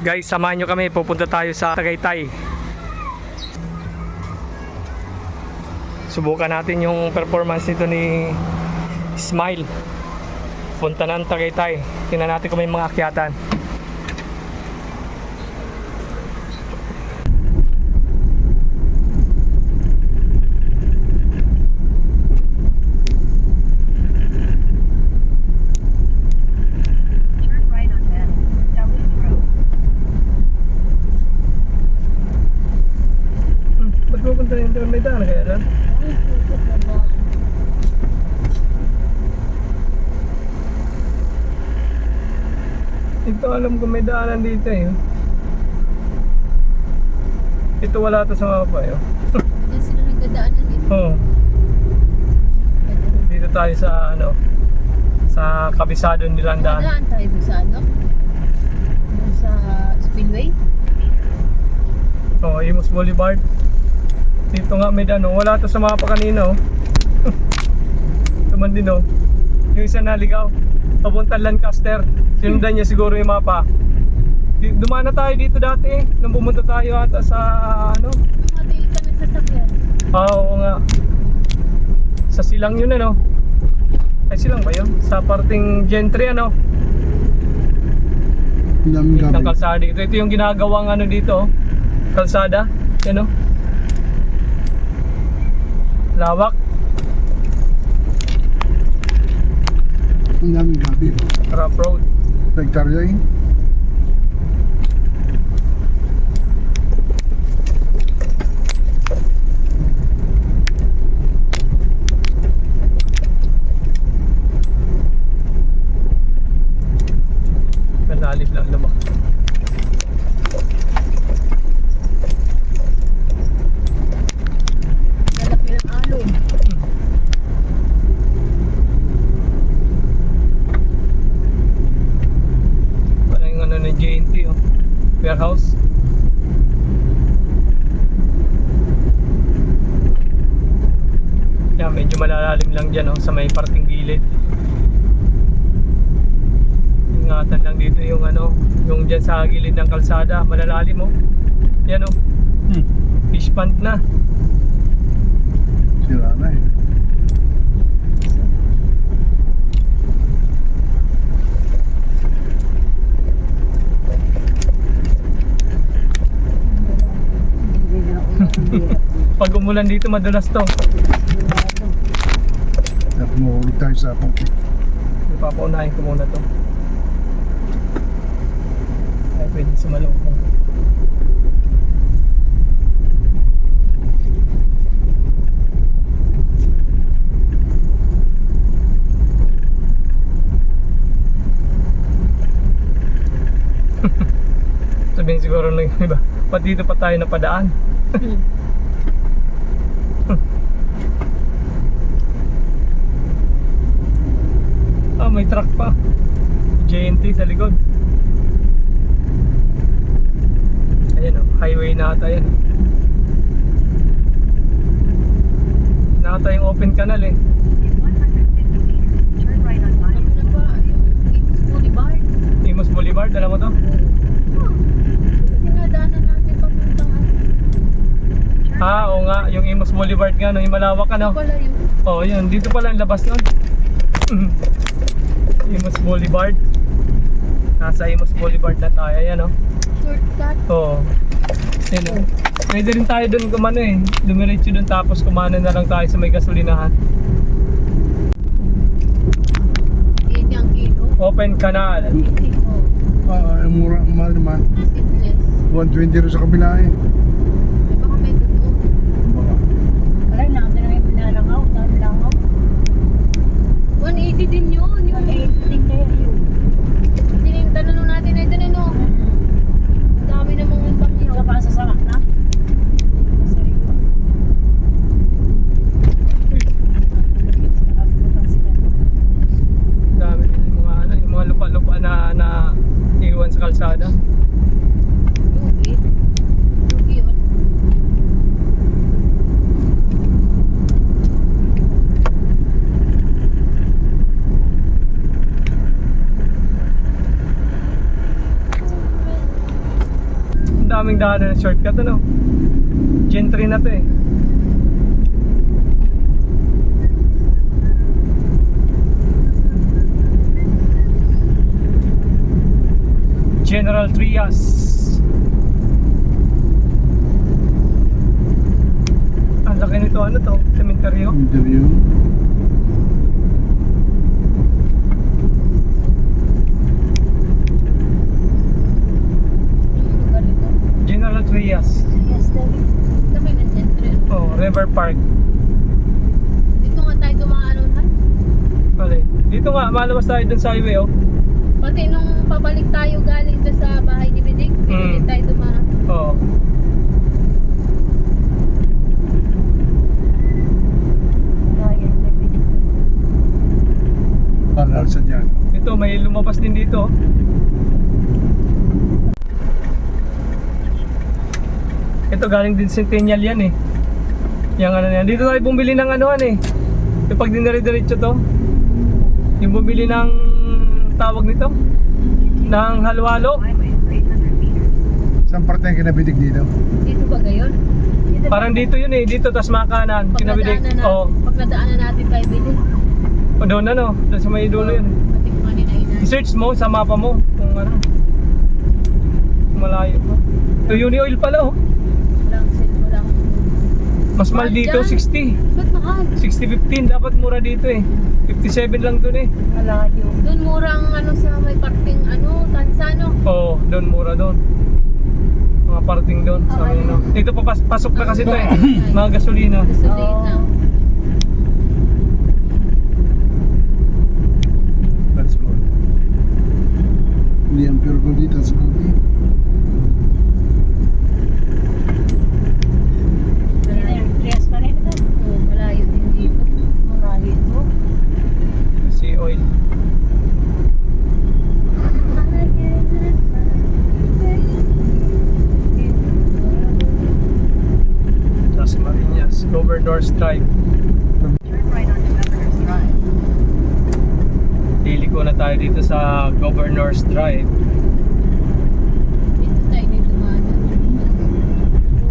Guys, samahan nyo kami, pupunta tayo sa Tagaytay. Subukan natin yung performance nito ni Smile. Punta ng Tagaytay. Tingnan natin kung may mga akyatan. Ba't pupunta yung doon? May daan kaya doon? Ito alam ko may daanan dito eh. Ito wala to sa mapa eh. Diyan sila nagdadaanan dito. Oo. Dito tayo sa ano, sa kabisado nilang daan. Nadaan tayo doon sa ano? Doon sa Spillway? Oo, Imus Boulevard. Dito nga may daan oh. Wala to sa mapa kanina oh. Ito man din oh. Yung isa naligaw. Papuntang Lancaster. Sinundan niya siguro yung mapa. Dumaan na tayo dito dati nung pumunta tayo ata sa ano. Matiil ka ng sasakyan. Oo nga. Sa silang yun ano. Ay silang ba yun? Sa parting Gentry ano. Ng kalsada dito. Ito yung ginagawang ano dito oh. Kalsada. Yan oh. Lawak. Ang daming gabi. Rough road. Hektarya yun. Malalim lang naman. Lalaki ng alon. Wala yung ano ng JNT oh. Warehouse. Yan, medyo malalalim lang dyan oh, sa may parting gilid. Ingatan lang dito yung ano, yung dyan sa gilid ng kalsada, malalalim oh. Yan oh. Fish pond na. Sira na eh. Pag umulan dito, madulas to. At mahulog tayo sa pangkik. Ipapaunahin ko muna to. Ay, pwede sumalong mo. Sabihin siguro ng iba, pati dito pa tayo napadaan. Ah, may truck pa. JNT sa likod. Ayan o, highway na ata yan. Nakata yung open canal eh. Kami na ba yung Imus Boulevard? Imus Boulevard, alam mo to? Tinadaanan natin papuntang ano. Ah, oo nga, yung Imus Boulevard nga, no, yung malawak ano. Pala yun. Oo, yun, dito pala ang labas nun. Imus Boulevard. Nasa Imus Boulevard na tayo, ayan o. Shortcut. Oo. Ayan o. Pwede rin tayo dun kumano eh. Dumiretso dun tapos kumano na lang tayo sa may gasolinahan. Yan yung kilo. Open canal. Oh, Mura, mahal naman. seamless. 120 rin sa kabila eh. Ay, baka may totoo. Baka. Wala na, ito na may pinalangaw. 180 din yun. 180 din kaya yun. Tanong natin na ito na no. Ang dami namang utang niyo. Saka sa samak na? Dami din yung mga ano, yung mga lupa-lupa na iwan sa kalsada. Lugi. Lugi yun. daming daanan ng shortcut, ano? Gen 3 na to eh. General Trias. Ang laki nito, ano to? Cementerio? Interview. Yung lugar nito. General Trias. Yes, David. Kami ng sentro. Oh, River Park. Dito nga tayo dumaanuhan. Mali. Dito nga, malabas tayo dun sa highway, oh. Pati nung pabalik tayo galing dyan sa bahay ni Bidig, dito tayo dumaan. Oo. Bayan ni Bidig. Para sa dyan. Ito, may lumabas din dito. Ito, galing din Centennial yan eh. Yung ano yan. Dito tayo bumili ng anuhan eh. Yung pag dinari-diretso to. Yung bumili ng tawag nito. Ng halo-halo. Saan parte yung kinabitig dito? Dito ba gayon? Dito Parang dito yun eh. Dito, tas makanan. Kinabidik. Oo. Pag nadaanan natin kay Bidig. O doon ano. Doon sa may dulo yun. Matikman ni Nainay. I-search mo sa mapa mo. Kung ano. Malayo pa. Ito, Uni Oil pala oh. Walang. Mas mahal Mahal dito, dyan. 60. Ba't mahal? 60-15, dapat mura dito eh. 57 lang dun eh. Malayo. Doon murang ano sa may parting ano, Tansano. Oo, doon mura doon. Mga parting doon. Sa Okay. ano. Dito pasok na kasi to eh. Mga gasolina. Gasolina. That's good. Hindi ang pure gold dito. That's good. Oo, malayo din dito. Malayo ito. Sea oil. Las Marinas, Governor's Drive. Liliko na tayo dito sa Governor's Drive. Dito tayo dito mana.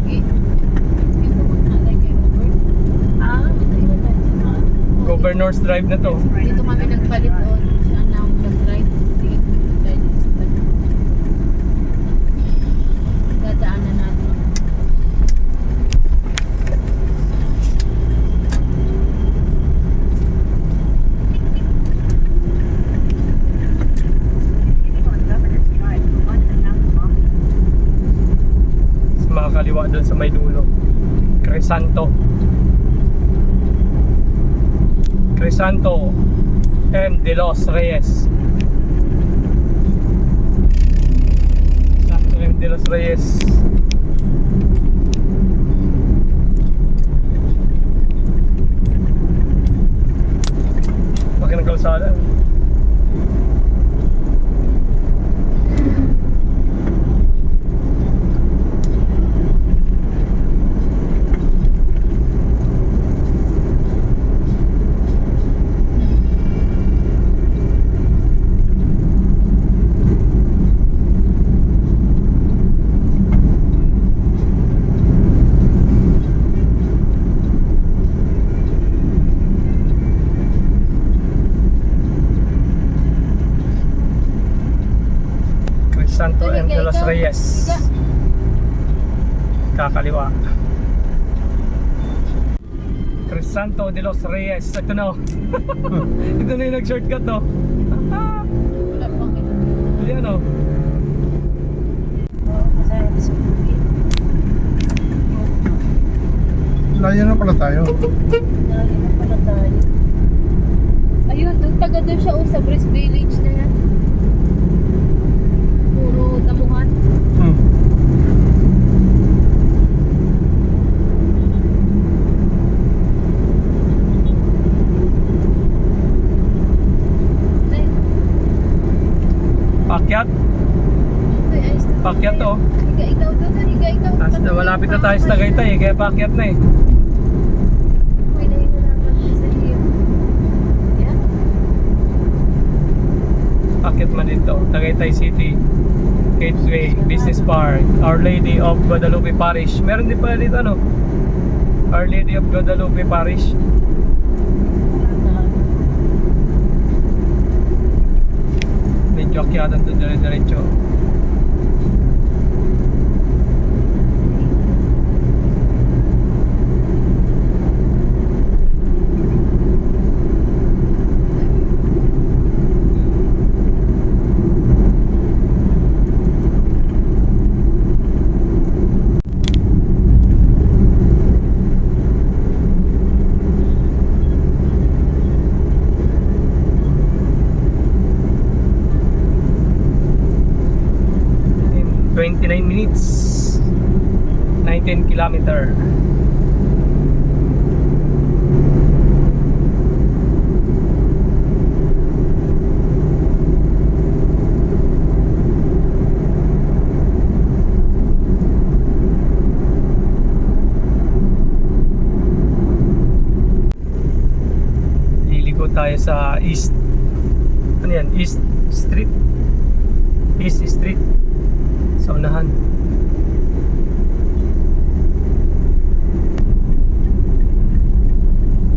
Okay. Dito pumunta tayo kay Robert. Dito tayo dumaan. Governor's Drive na to. Dito kami nagpalit doon. Saan na ako nag-drive. Dito tayo dito sa tabi. Dadaanan natin. Sa mga kaliwa doon sa may dulo. Crisanto. Crisanto M. De Los Reyes. Crisanto M. De Los Reyes. Laki ng kalsada. Crisanto M. De Los Reyes. Kakaliwa. Crisanto de los Reyes. Ito na oh. Ito na yung nag-shortcut oh. Wala pang ito. Yan oh. Layo na pala tayo. Dali na pala tayo. Ayun, doon taga doon siya sa Breast Village na yan. Puro damuhan. Hmm. Ay, Pakyat. ay, ayos na. Pakyat oh. Higa ikaw doon, higa ikaw. Tapos na malapit na tayo sa Tagaytay eh. Kaya pakyat na eh. Okay na yun na lang sa iyo. Yan. Pakyat man dito. Tagaytay City. Gateway Business Park, Our Lady of Guadalupe Parish. Meron din pala dito ano, Our Lady of Guadalupe Parish. Medyo akyatan doon dire-diretso. In 29 minutes, 19 kilometer. Liliko tayo sa East. Ano yan? East Street. East Street. Sa unahan.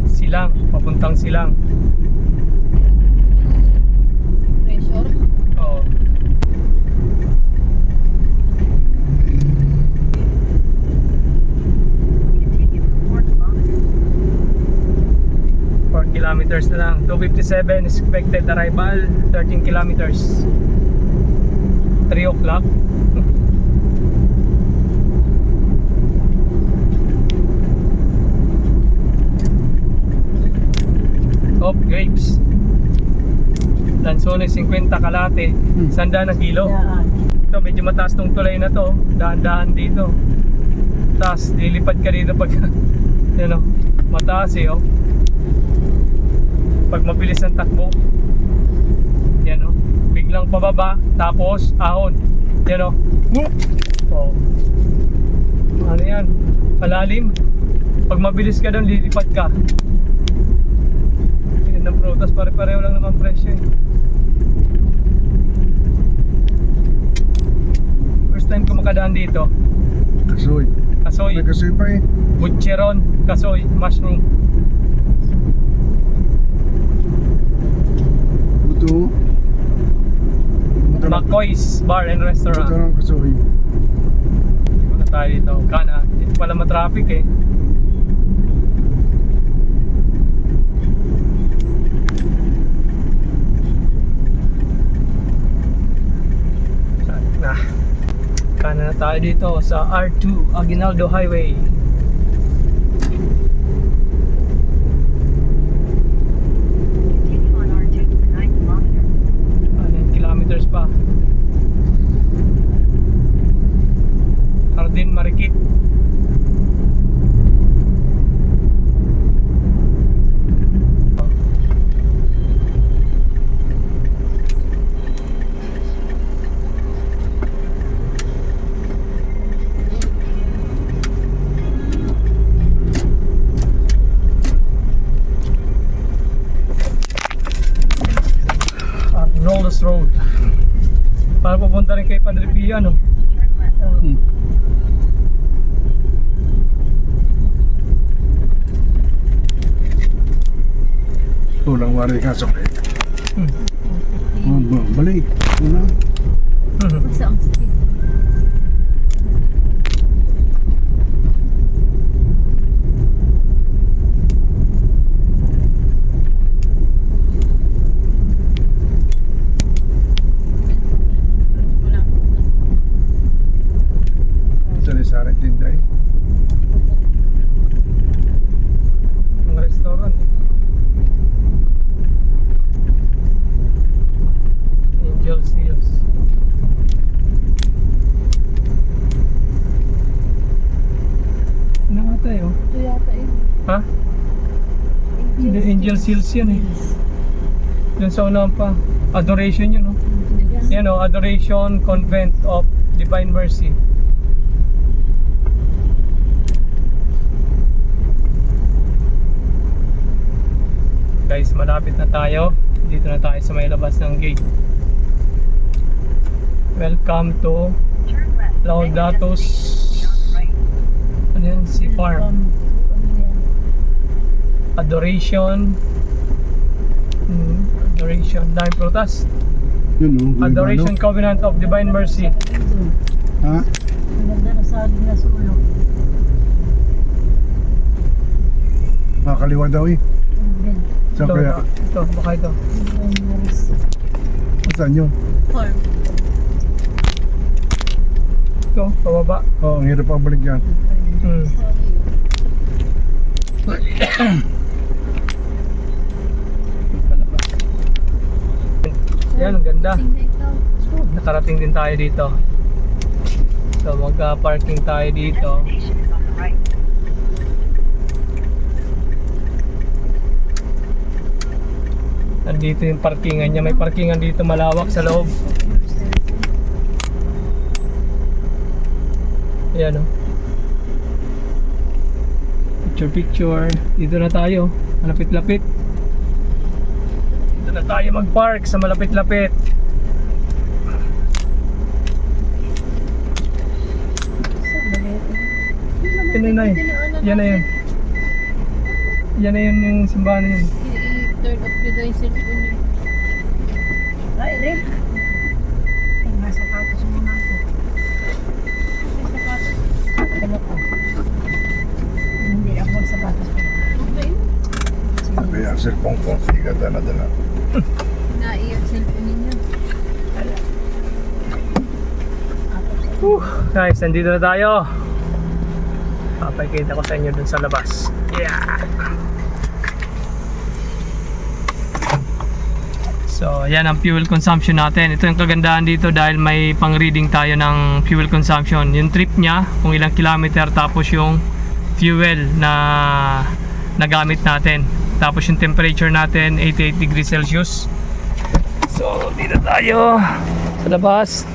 Silang, papuntang Silang. Pressure. Oo. Four kilometers na lang. 257 expected arrival. 13 kilometers. 3 o'clock. Of grapes. Lansones 50 kalate. 100 na kilo. Ito medyo mataas tong tulay na to. Dahan-dahan dito. Tapos lilipad ka dito pag yan o. Mataas eh oh. Pag mabilis ang takbo. Yan o. Biglang pababa. Tapos ahon. Yan o. Oh. Ano yan? Malalim. Pag mabilis ka doon, lilipad ka. Yan ang prutas. Pare-pareho lang naman presyo eh. First time ko makadaan dito. Kasoy. Kasoy. May kasoy pa eh. Butcheron. Kasoy. Mushroom. Buto. McCoy's Bar and Buto Restaurant. ng kasoy. Dito na tayo dito. Kana. Dito pala matraffic eh. Na. Kana na tayo dito sa R2 Aguinaldo Highway. Continue on R2 for 9 kilometers. 9 kilometers pa. Hardin Marikit. Arnoldos Road. Para pupunta rin kay Padre Pio, no? Turn left. Hmm. Tulang wari kasok eh. Balik. Tulang. Saan street? Sari-sari tinda eh. Ang restaurant. Angel Seals. Ano nga tayo? Ito yata yun. Ha? Hindi, Angel Seals yan eh. Dun sa unahan pa. Adoration yun, no? Yan o, Adoration Convent of Divine Mercy. Guys, malapit na tayo. Dito na tayo sa may labas ng gate. Welcome to Turn left. Laudatos. Ano yan? Sea Farm. Adoration. Adoration. Daming prutas. Yun o. Adoration Covenant of Divine Mercy. Ha? Ang ganda na saging na sulok. Makakaliwa daw eh. Saan Ito, kaya? ito, baka ito. Saan yun? Farm. Ito, pababa. Oo, ang hirap pabalik yan. Yan, ang ganda. Tingnan ito. Nakarating din tayo dito. So magka-parking tayo dito. Destination is on the right. Nandito yung parkingan niya. May parkingan dito malawak sa loob. Ayan o. Picture picture. Dito na tayo. Malapit-lapit. Dito na tayo mag-park sa malapit-lapit. Yan na yun. Yan na yun. Yan na yun yung simbahan na yun. I-turn off nyo daw yung cellphone nyo. Ay, Rick. Ay, nasa sapatos muna ako. Ano ko? Hindi ako magsapatos ko. Okay. Kaya ang cellphone ko, hindi ka dala-dala. Naiyak cellphone ninyo. Guys, nandito na tayo. Papakita ko sa inyo dun sa labas. Yeah! So, yan ang fuel consumption natin. Ito yung kagandahan dito dahil may pang-reading tayo ng fuel consumption. Yung trip niya, kung ilang kilometer, tapos yung fuel na nagamit natin. Tapos yung temperature natin, 88 degrees Celsius. So, dito tayo sa labas.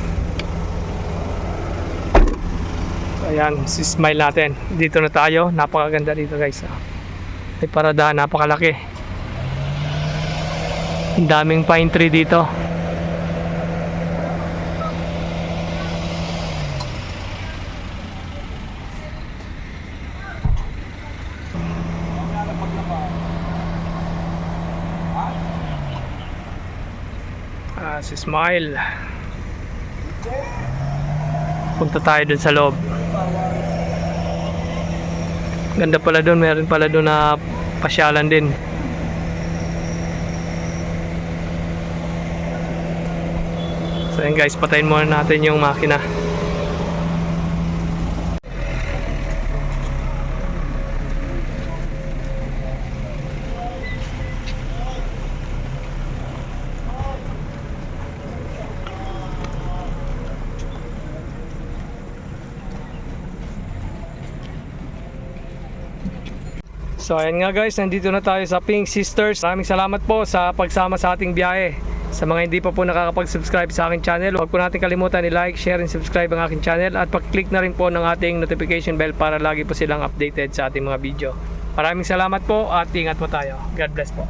Ayan, si smile natin. Dito na tayo. Napakaganda dito guys. May paradahan, napakalaki. Ang daming pine tree dito. Si smile. Punta tayo dun sa loob. Ganda pala doon, meron pala doon na pasyalan din. So yun guys, patayin muna natin yung makina. So ayan nga guys, nandito na tayo sa Pink Sisters. Maraming salamat po sa pagsama sa ating biyahe. Sa mga hindi pa po nakakapag-subscribe sa aking channel, huwag po natin kalimutan i-like, share, and subscribe ang aking channel. At pag-click na rin po ng ating notification bell para lagi po silang updated sa ating mga video. Maraming salamat po at ingat po tayo. God bless po.